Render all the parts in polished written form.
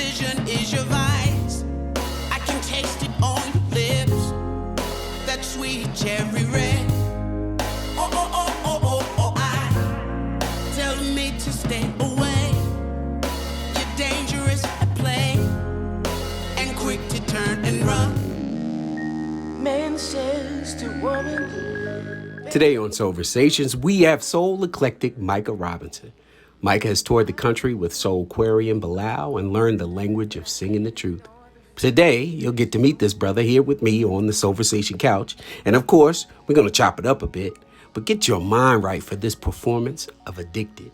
vision is your vice. I can taste it on your lips. That sweet cherry red. Oh, oh, oh, oh, oh, oh, I tell me to stay away. You're dangerous at play and quick to turn and run. Man says to woman. Today on Soulversations, we have soul eclectic Micah Robinson. Micah has toured the country with Soulquarian Bilal and learned the language of singing the truth. Today, you'll get to meet this brother here with me on the Soulversation couch. And of course, we're going to chop it up a bit, but get your mind right for this performance of Addicted.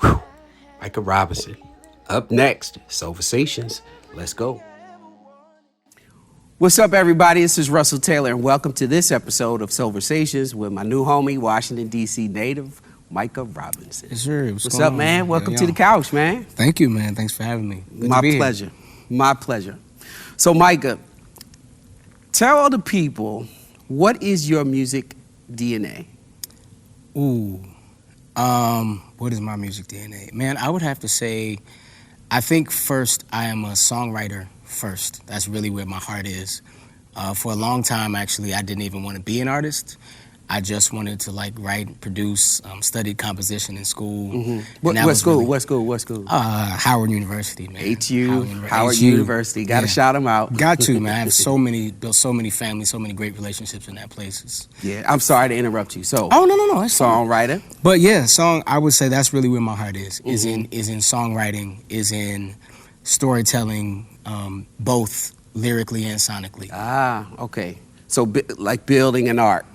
Whew. Micah Robinson. Up next, Soulversations. Let's go. What's up, everybody? This is Russell Taylor, and welcome to this episode of Soulversations with my new homie, Washington, D.C. native, Micah Robinson. Yes, sir. What's up, man? Welcome to the couch, man. Thank you, man. Thanks for having me. Good My to be pleasure. Here. My pleasure. So, Micah, tell the people, what is your music DNA? Ooh. What is my music DNA? Man, I would have to say, I think first I am a songwriter first. That's really where my heart is. For a long time, actually, I didn't even want to be an artist. I just wanted to write, produce, studied composition in school. Mm-hmm. What school? Howard University, man. Howard University. Gotta shout them out. Got to, man. I have built so many families, so many great relationships in that place. Yeah, I'm sorry to interrupt you. So, no. That's songwriter. But yeah, I would say that's really where my heart is. Is in songwriting, is in storytelling, both lyrically and sonically. Ah, okay. So like building an arc.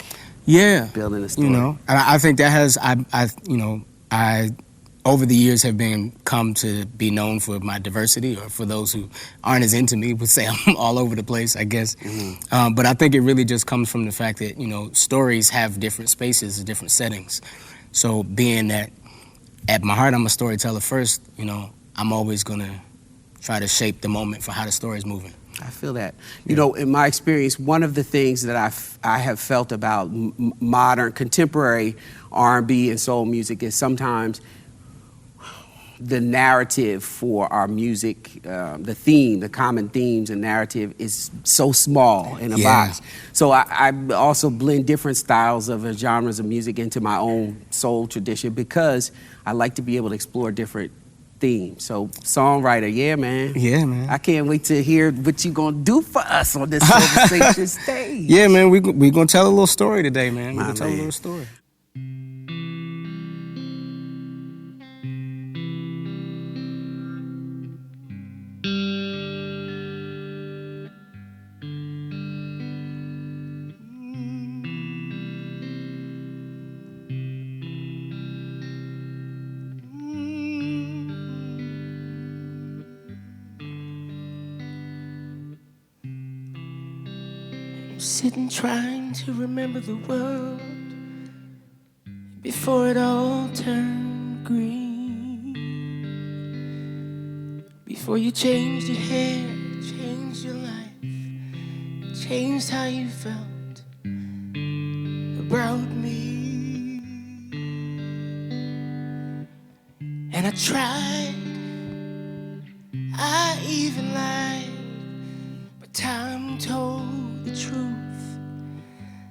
Yeah, building a story. And I think that has I over the years have come to be known for my diversity, or for those who aren't as into me would say I'm all over the place, I guess. Mm-hmm. But I think it really just comes from the fact that stories have different spaces and different settings. So being that at my heart I'm a storyteller first, I'm always gonna try to shape the moment for how the story's moving. I feel that. In my experience, one of the things that I have felt about modern, contemporary R&B and soul music is sometimes the narrative for our music, the common themes and narrative is so small in a box. So I also blend different styles of genres of music into my own soul tradition because I like to be able to explore different themes. So songwriter, yeah, man. Yeah, man. I can't wait to hear what you gonna do for us on this Soulversation stage. Yeah, man. We gonna tell a little story today, man. We're gonna tell a little story. Sitting trying to remember the world before it all turned green. Before you changed your hair, changed your life, changed how you felt about me. And I tried, I even lied, but time told the truth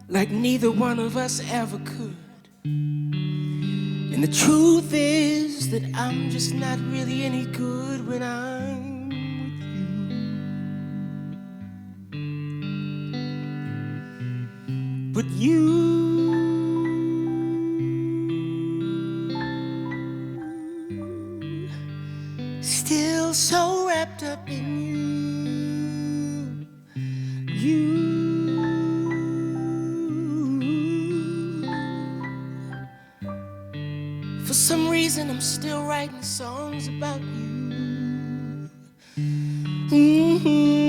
like neither one of us ever could. And the truth is that I'm just not really any good when I'm with you. But you still so wrapped up in you. For some reason, I'm still writing songs about you. Mm-hmm.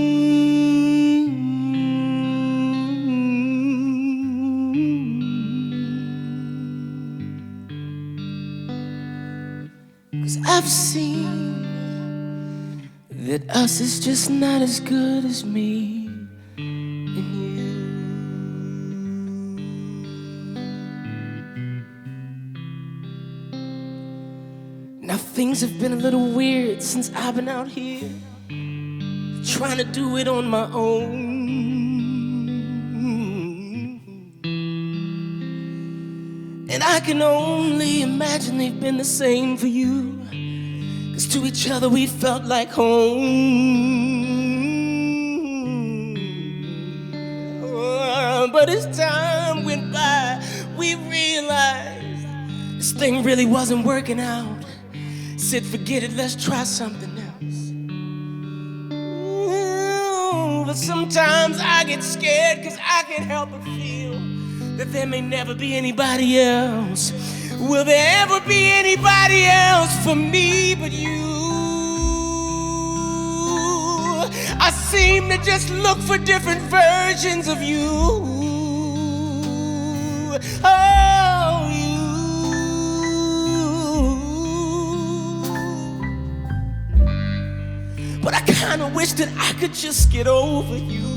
'Cause I've seen that us is just not as good as me and you. Now things have been a little weird since I've been out here. trying to do it on my own. And I can only imagine they've been the same for you. 'Cause to each other we felt like home. But as time went by, we realized this thing really wasn't working out. Said, forget it, let's try something else. But sometimes I get scared, 'cause I can't help but feel that there may never be anybody else. Will there ever be anybody else for me but you? I seem to just look for different versions of you. Oh, you. But I kinda wish that I could just get over you.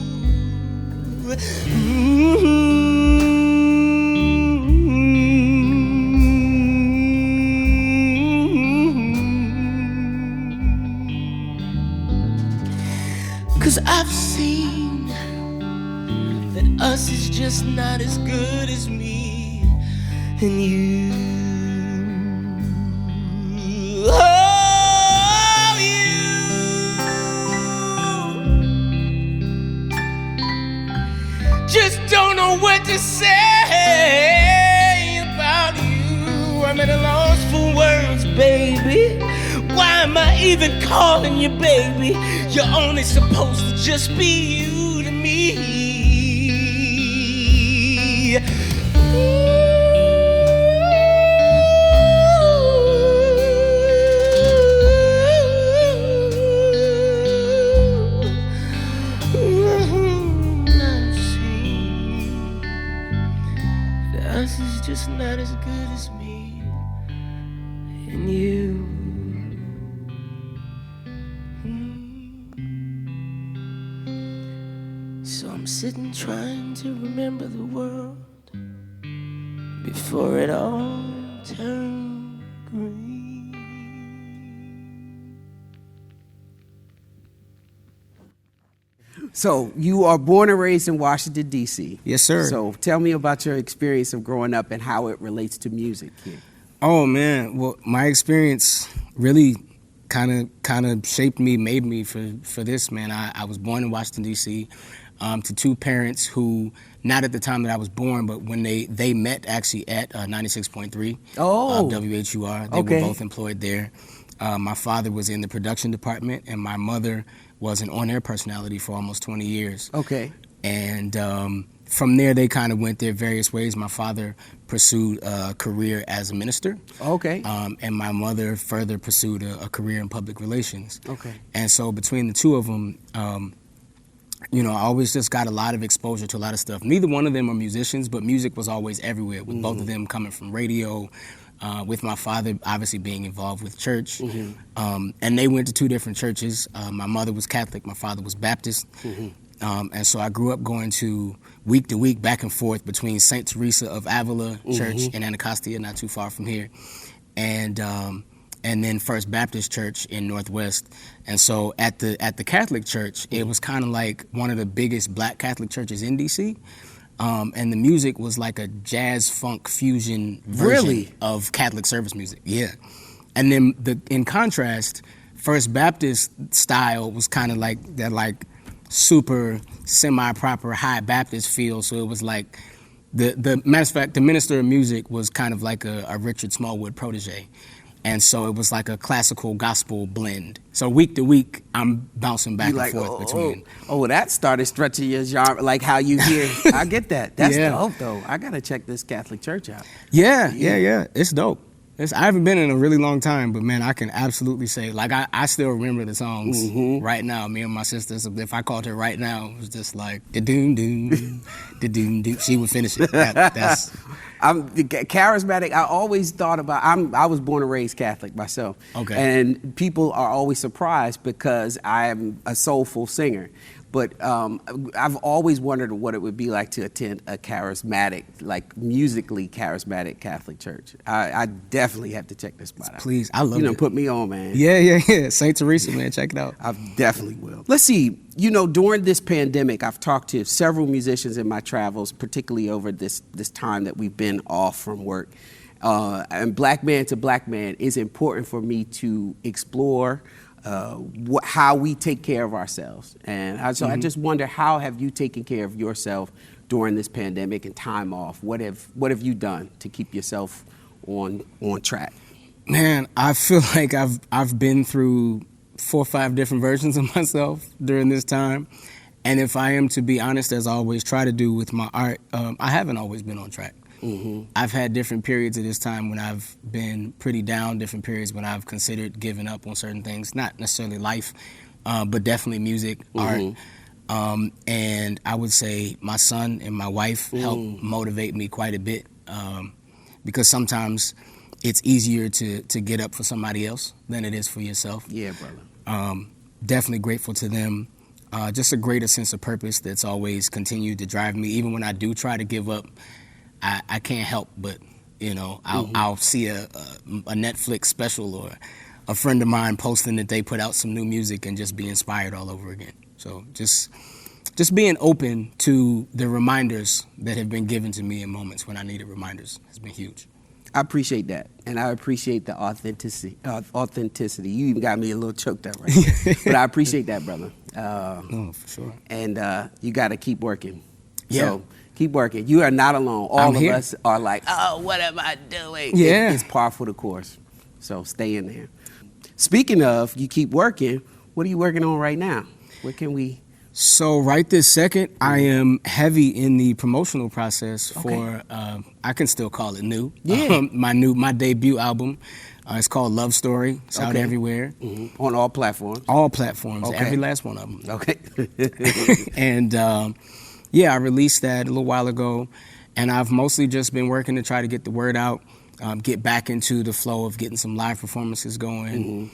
Cause I've seen that us is just not as good as me and you. Oh, you. Just don't know what to say about you. I'm at a loss for words, baby. Why am I even calling you baby? You're only supposed to just be you to me. I've seen that us is just not as good as me and you. So I'm sitting trying to remember the world before it all turned green. So you are born and raised in Washington, D.C. Yes, sir. So tell me about your experience of growing up and how it relates to music here. Oh, man. Well, my experience really kind of shaped me, made me for this, man. I was born in Washington, D.C., to two parents who, not at the time that I was born, but when they met actually at 96.3 WHUR. They were both employed there. My father was in the production department, and my mother was an on-air personality for almost 20 years. Okay. And from there, they kind of went their various ways. My father pursued a career as a minister. Okay. And my mother further pursued a career in public relations. Okay. And so between the two of them, you know, I always just got a lot of exposure to a lot of stuff. Neither one of them are musicians, but music was always everywhere, with both of them coming from radio, with my father obviously being involved with church. And they went to two different churches. My mother was Catholic, my father was Baptist. And so I grew up going to week, back and forth between St. Teresa of Avila Church in Anacostia, not too far from here, and then First Baptist Church in Northwest. And so at the Catholic Church, it was kind of like one of the biggest black Catholic churches in D.C., and the music was like a jazz funk fusion version of Catholic service music. Yeah. And then in contrast, First Baptist style was kind of like that, like super semi-proper high Baptist feel. So it was like the matter of fact, the minister of music was kind of like a Richard Smallwood protege. And so it was like a classical gospel blend. So week to week, I'm bouncing back and forth between. Oh, that started stretching your genre, like how you hear. I get that. That's dope, though. I got to check this Catholic church out. Yeah. It's dope. I haven't been in a really long time, but man, I can absolutely say, like, I still remember the songs right now. Me and my sisters, if I called her right now, it was just like, da-doom-doom, da-doom-doom. She would finish it. That's... I'm charismatic. I always thought about, I was born and raised Catholic myself. Okay. And people are always surprised because I am a soulful singer. But I've always wondered what it would be like to attend a charismatic, like musically charismatic Catholic church. I definitely have to check this spot out. Please, I love it. You know, put me on, man. Yeah. St. Teresa, man, check it out. I definitely will. Let's see. You know, during this pandemic, I've talked to several musicians in my travels, particularly over this time that we've been off from work. And black man to black man, it's important for me to explore how we take care of ourselves. And I just wonder, how have you taken care of yourself during this pandemic and time off? What have you done to keep yourself on track? Man, I feel like I've been through 4 or 5 different versions of myself during this time. And if I am to be honest, as I always try to do with my art, I haven't always been on track. Mm-hmm. I've had different periods of this time when I've been pretty down, different periods when I've considered giving up on certain things, not necessarily life, but definitely music, art. And I would say my son and my wife help motivate me quite a bit, because sometimes it's easier to get up for somebody else than it is for yourself. Yeah, brother. Definitely grateful to them. Just a greater sense of purpose that's always continued to drive me. Even when I do try to give up, I can't help but, you know, I'll see a Netflix special or a friend of mine posting that they put out some new music and just be inspired all over again. So just being open to the reminders that have been given to me in moments when I needed reminders has been huge. I appreciate that, and I appreciate the authenticity. You even got me a little choked up right there. But I appreciate that, brother. No, for sure. And you got to keep working. Yeah. So keep working. You are not alone. All of here. us are like, oh, what am I doing? Yeah. It's par for the course. So stay in there. Speaking of, you keep working. What are you working on right now? What can we... So right this second, I am heavy in the promotional process for, I can still call it new. Yeah. My debut album. It's called Love Story. It's out everywhere. Mm-hmm. On all platforms? All platforms, Okay. every last one of them. Okay. And I released that a little while ago, and I've mostly just been working to try to get the word out, get back into the flow of getting some live performances going.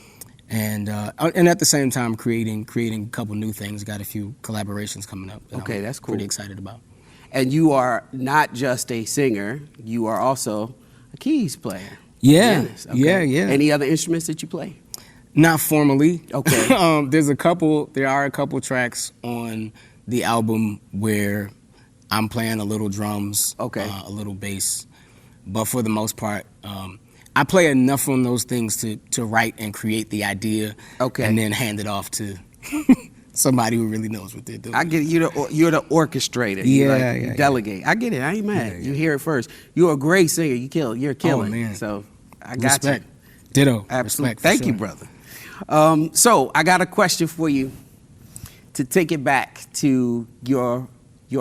And at the same time creating a couple new things. Got a few collaborations coming up. Okay, that's cool. Pretty excited about. And you are not just a singer, you are also a keys player. Yeah, Pianist, okay. yeah. Any other instruments that you play? Not formally. Okay. There are a couple tracks on the album where I'm playing a little drums, a little bass, but for the most part, I play enough on those things to write and create the idea, and then hand it off to somebody who really knows what they're doing. I get it. You're the orchestrator. You delegate. I get it. I ain't mad. Yeah. You hear it first. You're a great singer. You're killing. Oh, man. So I got Respect. you. Ditto. Absolutely. Respect, Thank you, sure. brother. So I got a question for you to take it back to your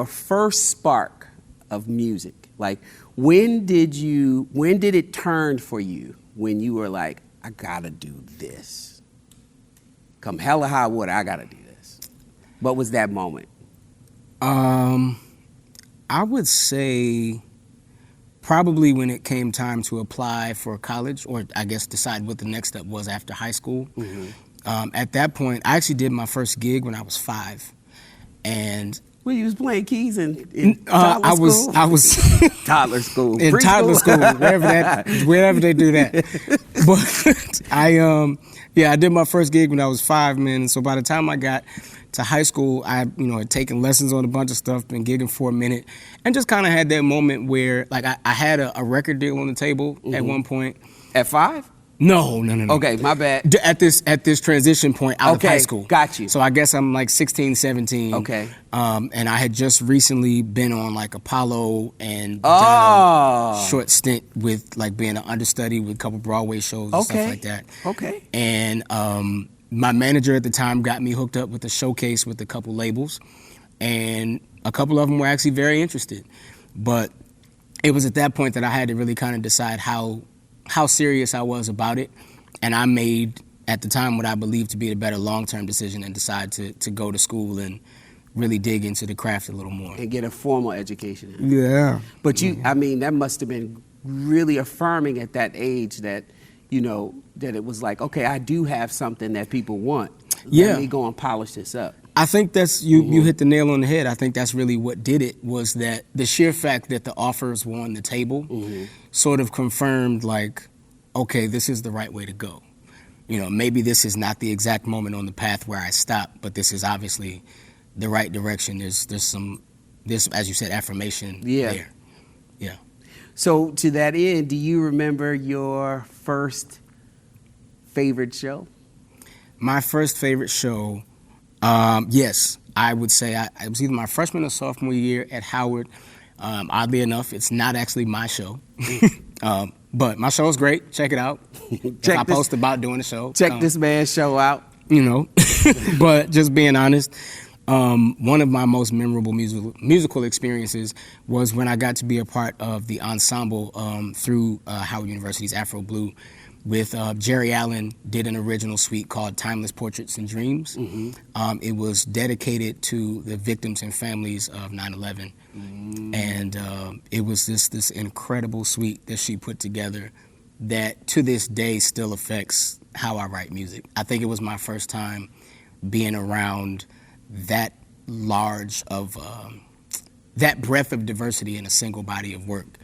first spark of music. Like, when did it turn for you when you were like, I gotta do this? Come hell or high water, I gotta do this. What was that moment? I would say probably when it came time to apply for college, or I guess decide what the next step was after high school. At that point, I actually did my first gig when I was 5. And Well, you was playing keys in toddler school? I was toddler school. in Preschool? toddler school, wherever they do that. But I did my first gig when I was 5, man. And so by the time I got to high school, I had taken lessons on a bunch of stuff, been gigging for a minute, and just kind of had that moment where like I had a record deal on the table at one point. At 5? No. Okay, my bad. At this transition point out of high school. Got you. So I guess I'm like 16, 17. Okay. And I had just recently been on like Apollo and done a short stint with like being an understudy with a couple Broadway shows and stuff like that. Okay. And my manager at the time got me hooked up with a showcase with a couple labels, and a couple of them were actually very interested. But it was at that point that I had to really kind of decide how serious I was about it, and I made at the time what I believed to be a better long-term decision and decide to go to school and really dig into the craft a little more. And get a formal education. Yeah. But I mean, that must have been really affirming at that age that, that it was like, okay, I do have something that people want. Let me go and polish this up. I think that's you hit the nail on the head. I think that's really what did it, was that the sheer fact that the offers were on the table sort of confirmed, like, okay, this is the right way to go. You know, maybe this is not the exact moment on the path where I stop, but this is obviously the right direction. There's some, as you said, affirmation there. Yeah. So to that end, do you remember your first favorite show? My first favorite show, yes, I would say it was either my freshman or sophomore year at Howard. Oddly enough, it's not actually my show. But my show is great. Check it out. I post about doing the show. Check this man's show out. You know, but just being honest, one of my most memorable musical experiences was when I got to be a part of the ensemble through Howard University's Afro Blue with Jerry Allen did an original suite called Timeless Portraits and Dreams. It was dedicated to the victims and families of 9/11. And it was this incredible suite that she put together that to this day still affects how I write music. I think it was my first time being around that large of, that breadth of diversity in a single body of work.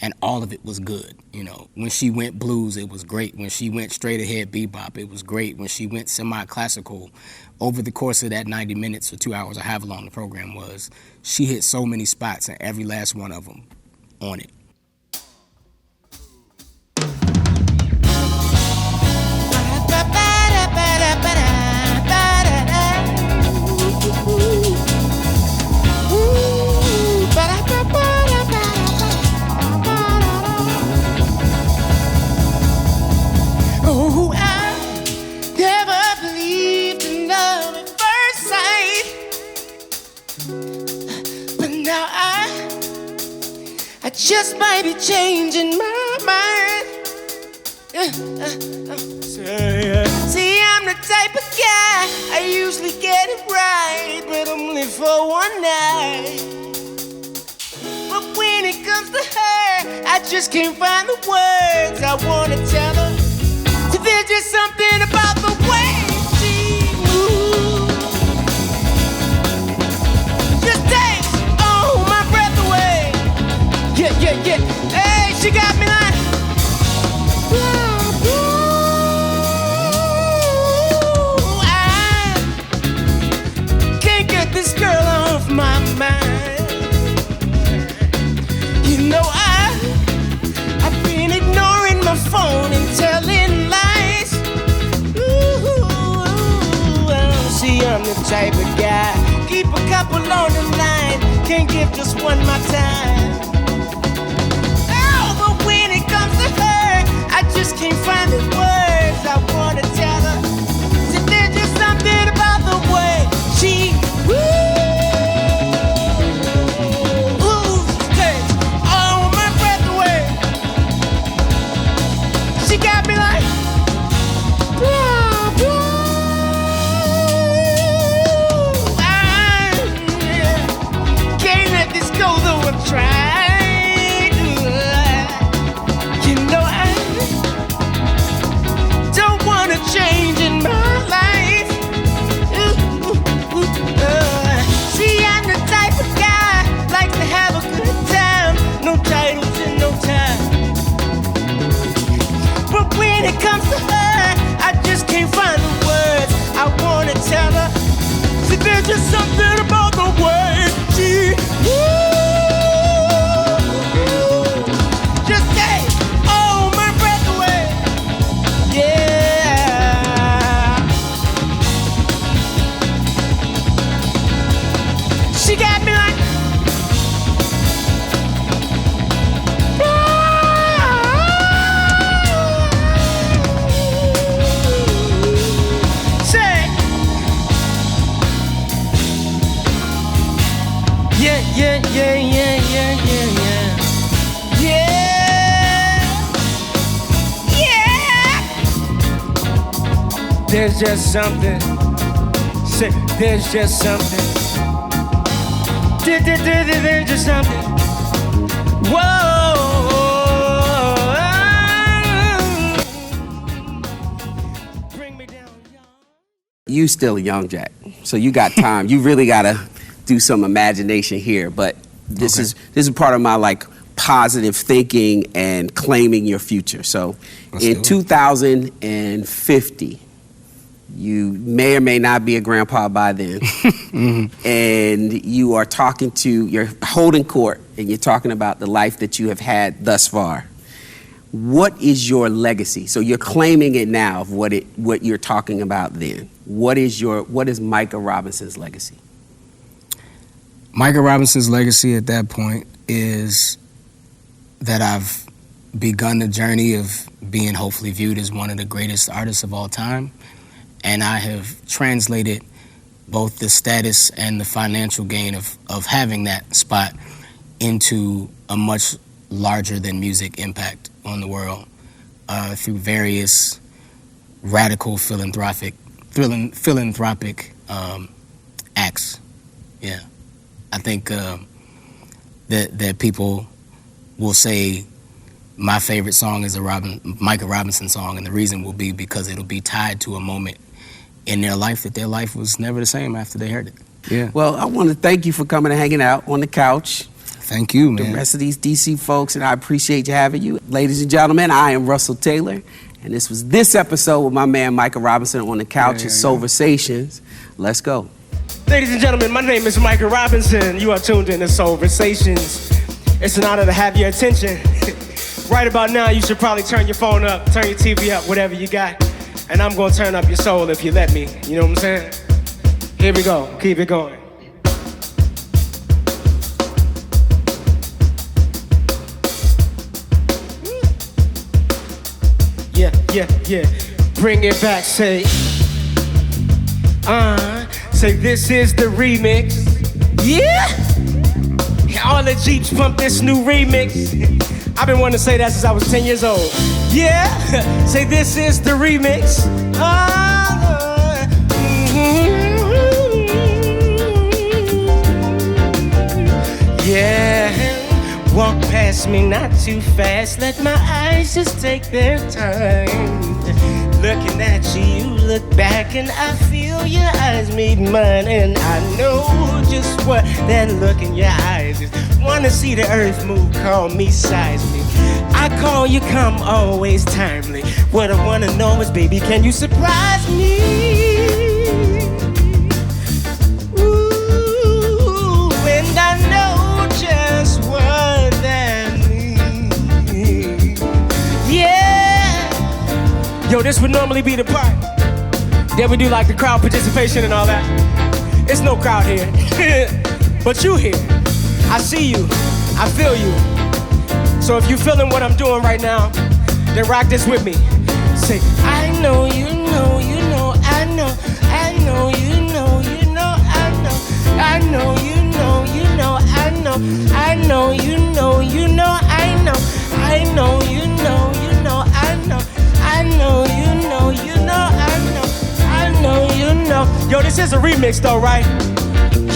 And all of it was good, you know. When she went blues, it was great. When she went straight ahead bebop, it was great. When she went semi-classical, over the course of that 90 minutes or 2 hours or however long the program was, she hit so many spots and every last one of them on it. Just might be changing my mind. See, I'm the type of guy, I usually get it right, but only for one night. But when it comes to her, I just can't find the words I wanna tell her. So there's just something about the way she moves. Just takes all my breath away. Yeah. Hey, she got me like, I can't get this girl off my mind. You know I've been ignoring my phone and telling lies. See, I'm the type of guy, keep a couple on the line, can't give just one my time. Just can't find the words I wanna tell her. So there's just something about the way she takes all my breath away. She got me like, I can't let this go though I'm trying. Change in my life. See, I'm the type of guy likes to have a good time. No titles and no time. But when it comes to her, I just can't find the words I wanna tell her. See, there's just something about the way she just takes all my breath away. Yeah. She got me like, say, yeah. There's just something. Say, there's just something. There's just something. Whoa. Bring me down. You still a young Jack, so you got time. You really gotta do some imagination here. But this is part of my like positive thinking and claiming your future. So in 2050, you may or may not be a grandpa by then, and you are you're holding court, and you're talking about the life that you have had thus far. What is your legacy? So you're claiming it now of what you're talking about then. What is Micah Robinson's legacy? Micah Robinson's legacy at that point is that I've begun the journey of being hopefully viewed as one of the greatest artists of all time. And I have translated both the status and the financial gain of having that spot into a much larger than music impact on the world through various radical philanthropic acts. Yeah, I think that people will say my favorite song is a Micah Robinson song, and the reason will be because it'll be tied to a moment in their life that their life was never the same after they heard it. Yeah. Well, I want to thank you for coming and hanging out on the couch. Thank you, man. The rest of these DC folks, and I appreciate you having you. Ladies and gentlemen, I am Russell Taylor, and this was this episode with my man Micah Robinson on the couch at Soulversations. Let's go. Ladies and gentlemen, my name is Micah Robinson. You are tuned in to Soulversations. It's an honor to have your attention. Right about now, you should probably turn your phone up, turn your TV up, whatever you got. And I'm gonna turn up your soul if you let me. You know what I'm saying? Here we go. Keep it going. Yeah. Bring it back, say. Say this is the remix. Yeah! All the Jeeps pump this new remix. I've been wanting to say that since I was 10 years old. Yeah! Say this is the remix. Yeah. Walk past me not too fast. Let my eyes just take their time. Looking at you, you look back and I feel your eyes meet mine. And I know just what that look in your eyes is. Wanna see the earth move, call me seismic. I call you come, always timely. What I wanna know is, baby, can you surprise me? Ooh, and I know just what that means. Yeah. Yo, this would normally be the part that we do like the crowd participation and all that. It's no crowd here, but you here. I see you, I feel you. So if you feeling what I'm doing right now, then rock this with me. Say, I know, you know, you know, I know, I know, you know, you know, I know, I know, you know, you know, I know, I know, you know, you know, I know, I know, you know, you know, I know. I know, you know, you know, I know, I know, you know. Yo, this is a remix though, right?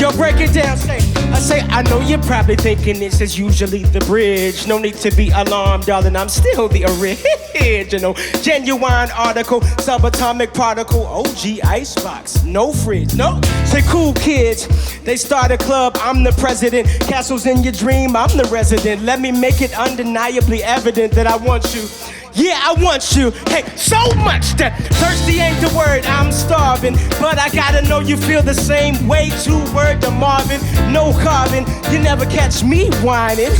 Yo, break it down, say, I know you're probably thinking this is usually the bridge. No need to be alarmed, darling, I'm still the original. Genuine article, subatomic particle, OG icebox, no fridge, no. Say, cool kids, they start a club, I'm the president. Castles in your dream, I'm the resident. Let me make it undeniably evident that I want you. Yeah, I want you, hey, so much that thirsty ain't the word, I'm starving. But I gotta know you feel the same way, 2 word to Marvin, no carbon. You never catch me whining,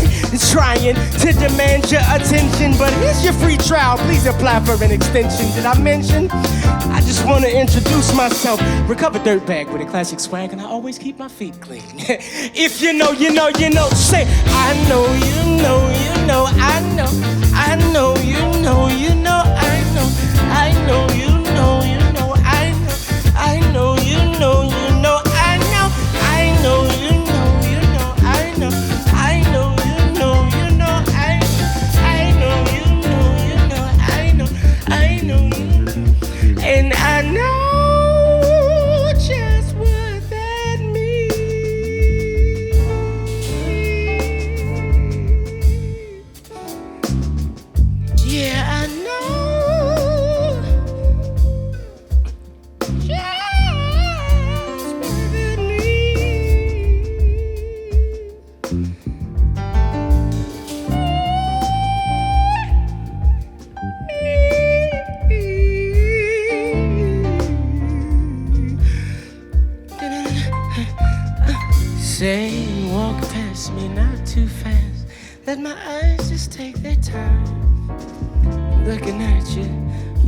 trying to demand your attention. But here's your free trial, please apply for an extension. Did I mention? I just wanna introduce myself. Recover dirtbag with a classic swag, and I always keep my feet clean. If you know, you know, you know, say, I know, you know, you know, I know, I know, you know, you know, I know, I know, you know, you know, I know, I know, you know, you know, I know, I know, you know, you know, I know, I know, you know, you know, I know, you know, you know, I know, I know, you know, and I know just what that means. Yeah, I know. Yeah. let my eyes just take their time. Looking at you,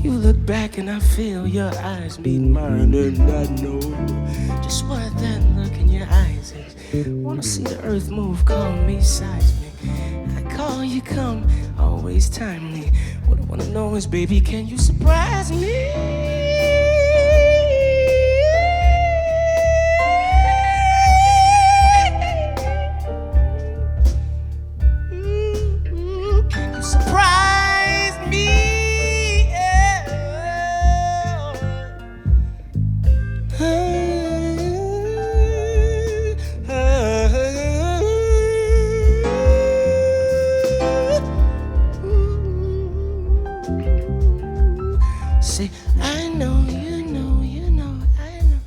you look back and I feel your eyes meet mine, and I know just what that look in your eyes is. Wanna see the earth move, calm me, seismic. I call you come, always timely. What I wanna know is, baby, can you surprise me? Can you surprise me? See, I know, you know, you know, I know,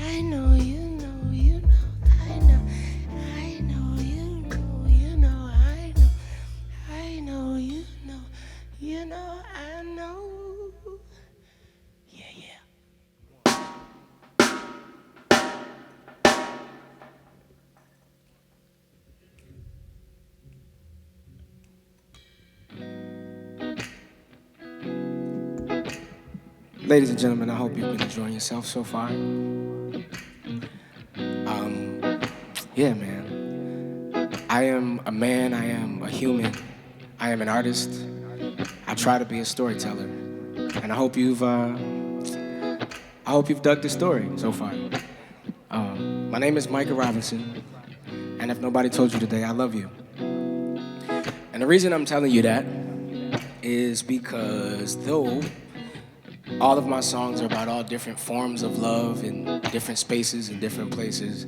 I know, you know, you know, I know, I know, you know, you know, I know, I know, you know, you know, I know. Yeah, yeah. Ladies and gentlemen, I hope you've been enjoying yourself so far. Yeah, man. I am a man, I am a human, I am an artist. I try to be a storyteller. And I hope you've dug the story so far. My name is Micah Robinson, and if nobody told you today, I love you. And the reason I'm telling you that is because though all of my songs are about all different forms of love in different spaces and different places,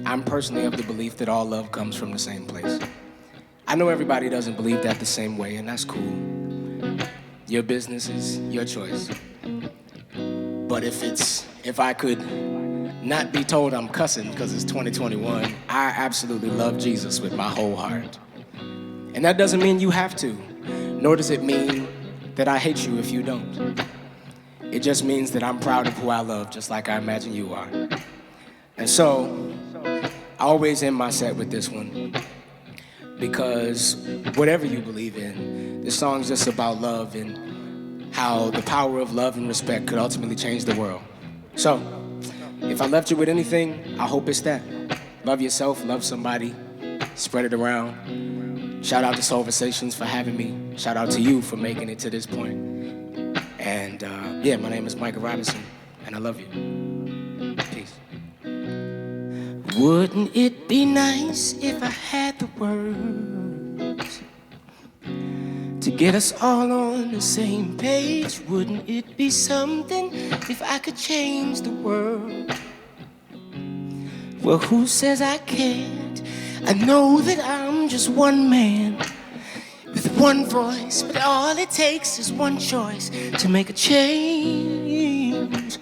I'm personally of the belief that all love comes from the same place. I know everybody doesn't believe that the same way, and that's cool. Your business is your choice. But if I could not be told I'm cussing because it's 2021, I absolutely love Jesus with my whole heart. And that doesn't mean you have to, nor does it mean that I hate you if you don't. It just means that I'm proud of who I love, just like I imagine you are. And so, I always end my set with this one, because whatever you believe in, this song's just about love and how the power of love and respect could ultimately change the world. So, if I left you with anything, I hope it's that. Love yourself, love somebody, spread it around. Shout out to Soulversations for having me. Shout out to you for making it to this point. And yeah, my name is Micah Robinson, and I love you. Peace. Wouldn't it be nice if I had the words to get us all on the same page? Wouldn't it be something if I could change the world? Well, who says I can't? I know that I'm just one man with one voice, but all it takes is one choice to make a change.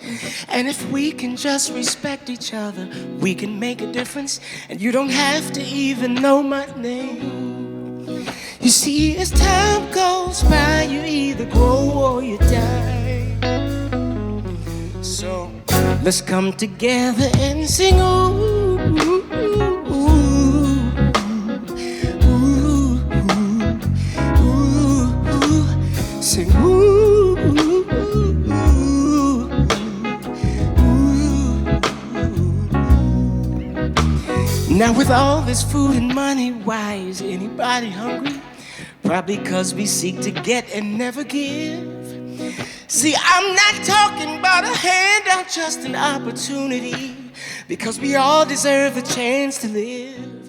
And if we can just respect each other, we can make a difference. And you don't have to even know my name. You see, as time goes by, you either grow or you die. So let's come together and sing, ooh, ooh, ooh, ooh. Sing, ooh, ooh, ooh, ooh. Now with all this food and money, why is anybody hungry? Probably 'cause we seek to get and never give. See, I'm not talking about a handout, just an opportunity, because we all deserve a chance to live.